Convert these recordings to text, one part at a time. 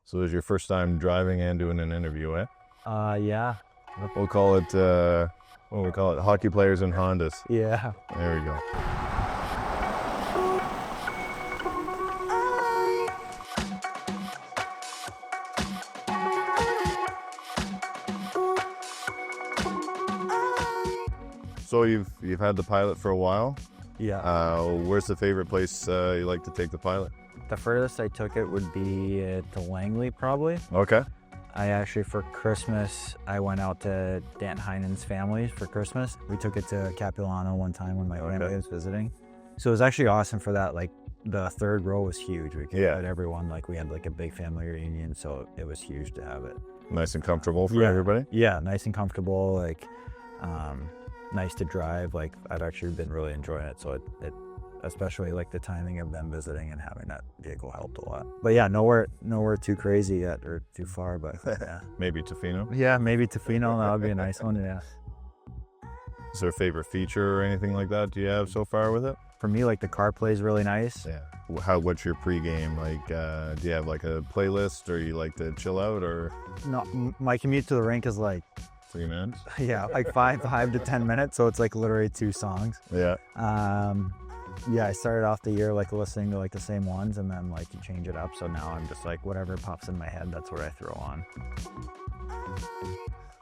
So it was your first time driving and doing an interview, eh? Yeah. We'll call it, what do we call it? Hockey players and Hondas. Yeah. There we go. So you've had the pilot for a while. Yeah. Where's the favorite place you like to take the pilot? The furthest I took it would be to Langley, probably. Okay. I actually, for Christmas, I went out to Dan Heinen's family for Christmas. We took it to Capilano one time when my family was visiting. So it was actually awesome for that. Like, the third row was huge. We could get everyone, like, we had like a big family reunion, so it was huge to have it. Nice and comfortable for everybody? Yeah, nice and comfortable, like, nice to drive. Like, I've actually been really enjoying it, so it especially like the timing of them visiting and having that vehicle helped a lot. But yeah, nowhere too crazy yet or too far, but yeah. Maybe Tofino? Yeah, maybe Tofino, that would be a nice one, yeah. Is there a favorite feature or anything like that do you have so far with it? For me, like, the CarPlay is really nice. Yeah. What's your pregame? Like, do you have like a playlist, or you like to chill out, or? No, my commute to the rink is like 3 minutes? Yeah, like 5 to 10 minutes, so it's like literally 2 songs. Yeah. Yeah, I started off the year like listening to like the same ones, and then like you change it up. So now I'm just like, whatever pops in my head, that's what I throw on.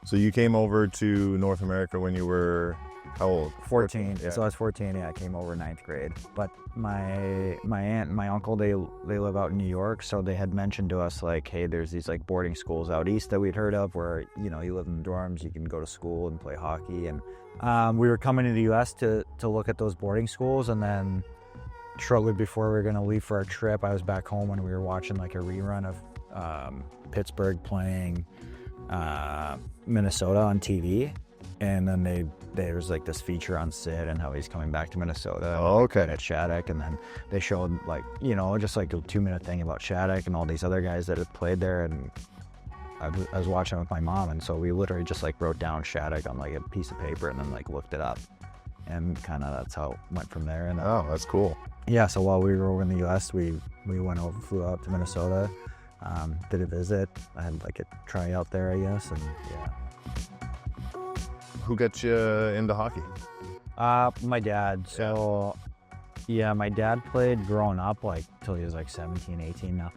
So you came over to North America when you were how old? 14. Yeah. So I was 14. Yeah, I came over 9th grade. But my aunt and my uncle, they live out in New York, so they had mentioned to us like, hey, there's these like boarding schools out east that we'd heard of where, you know, you live in the dorms, you can go to school and play hockey. And we were coming to the U.S. to look at those boarding schools, and then shortly before we were going to leave for our trip, I was back home and we were watching like a rerun of Pittsburgh playing Minnesota on TV. And then there was like this feature on Sid and how he's coming back to Minnesota. Oh, okay. At Shattuck, and then they showed like, you know, just like a 2-minute thing about Shattuck and all these other guys that had played there. And I was watching with my mom, and so we literally just like wrote down Shattuck on like a piece of paper and then like looked it up, and kind of that's how it went from there. And oh, that's cool. Yeah, so while we were over in the U.S., we flew out to Minnesota, did a visit. I had like a tryout there, I guess, and yeah. Who got you into hockey? My dad. So, yeah, my dad played growing up, like, till he was like 17, 18 now.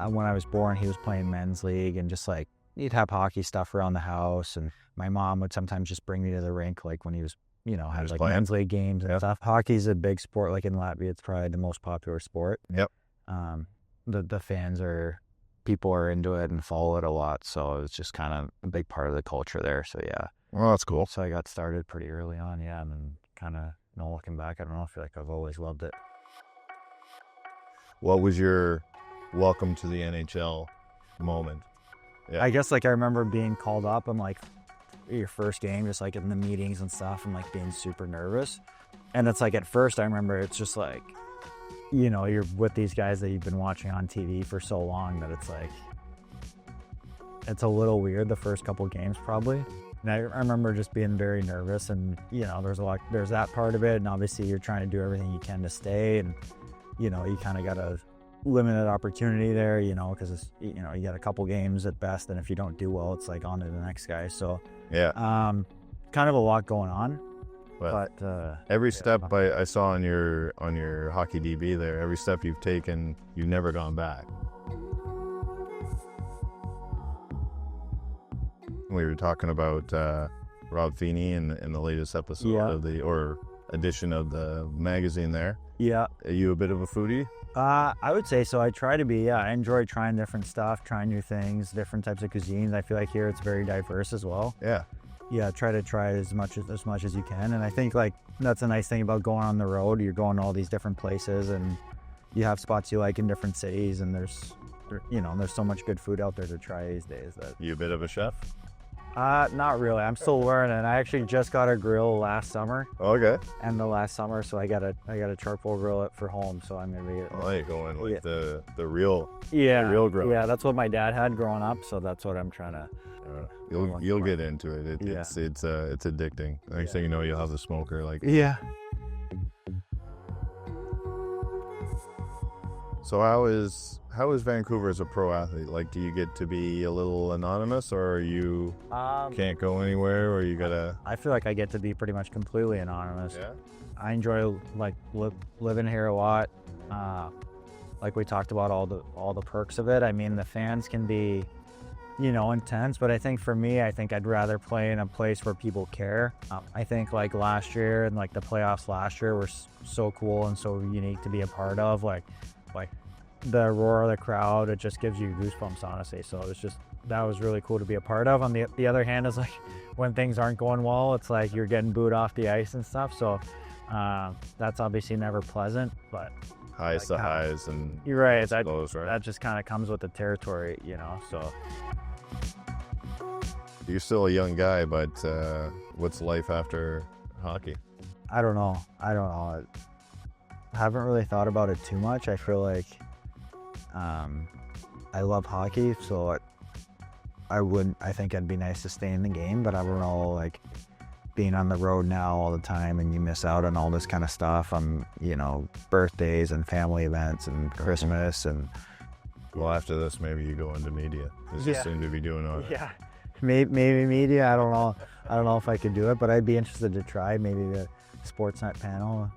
When I was born, he was playing men's league, and just like, he'd have hockey stuff around the house, and my mom would sometimes just bring me to the rink, like when he was, you know, had like men's league games and stuff. Hockey's a big sport. Like in Latvia, it's probably the most popular sport. Yep. The fans people are into it and follow it a lot, so it's just kind of a big part of the culture there. So yeah. Well, that's cool. So I got started pretty early on, yeah, and then kind of, you know, looking back, I don't know, I feel like I've always loved it. What was your welcome to the NHL moment? Yeah. I guess like I remember being called up and like your first game, just like in the meetings and stuff, and like being super nervous. And it's like at first I remember it's just like, you know, you're with these guys that you've been watching on TV for so long that it's like, it's a little weird the first couple games probably. And I remember just being very nervous, and, you know, there's that part of it, and obviously you're trying to do everything you can to stay, and, you know, you kind of got a limited opportunity there, you know, because it's, you know, you got a couple games at best, and if you don't do well, it's like on to the next guy. So yeah, kind of a lot going on. But every step I saw on your hockey DB there, every step you've taken, you've never gone back. We were talking about Rob Feeney in the latest episode of edition of the magazine there. Yeah. Are you a bit of a foodie? I would say so. I try to be, yeah. I enjoy trying different stuff, trying new things, different types of cuisines. I feel like here it's very diverse as well. Yeah. Yeah, try as much as you can. And I think like that's a nice thing about going on the road. You're going to all these different places, and you have spots you like in different cities, and there's so much good food out there to try these days. You a bit of a chef? Not really. I'm still learning. I actually just got a grill last summer. Okay. And the last summer, so I got a charcoal grill it for home. So I'm gonna be. Oh, you going like the real. Yeah. The real grill. Yeah, that's what my dad had growing up. So that's what I'm trying to. You'll get into it. It's addicting. Next thing you know, you'll have the smoker like. Yeah. So how is Vancouver as a pro athlete? Like, do you get to be a little anonymous, or you can't go anywhere, or you gotta? I feel like I get to be pretty much completely anonymous. Yeah. I enjoy like living here a lot. Like we talked about all the perks of it. I mean, the fans can be, you know, intense, but I think for me, I think I'd rather play in a place where people care. I think like last year and like the playoffs last year were so cool and so unique to be a part of. Like the roar of the crowd, it just gives you goosebumps, honestly. So it's just, that was really cool to be a part of. On the other hand, is like when things aren't going well, it's like you're getting booed off the ice and stuff. So that's obviously never pleasant, but Highs to highs, and you're right. lows, right? That just kind of comes with the territory, you know. So You're still a young guy, but what's life after hockey? I don't know. I haven't really thought about it too much. I feel like I love hockey, so I think it'd be nice to stay in the game, but I don't know, like being on the road now all the time and you miss out on all this kind of stuff on, you know, birthdays and family events and Christmas and. Well, after this, maybe you go into media. You seem to be doing all right. Yeah. Maybe media. I don't know. I don't know if I could do it, but I'd be interested to try maybe the Sportsnet panel.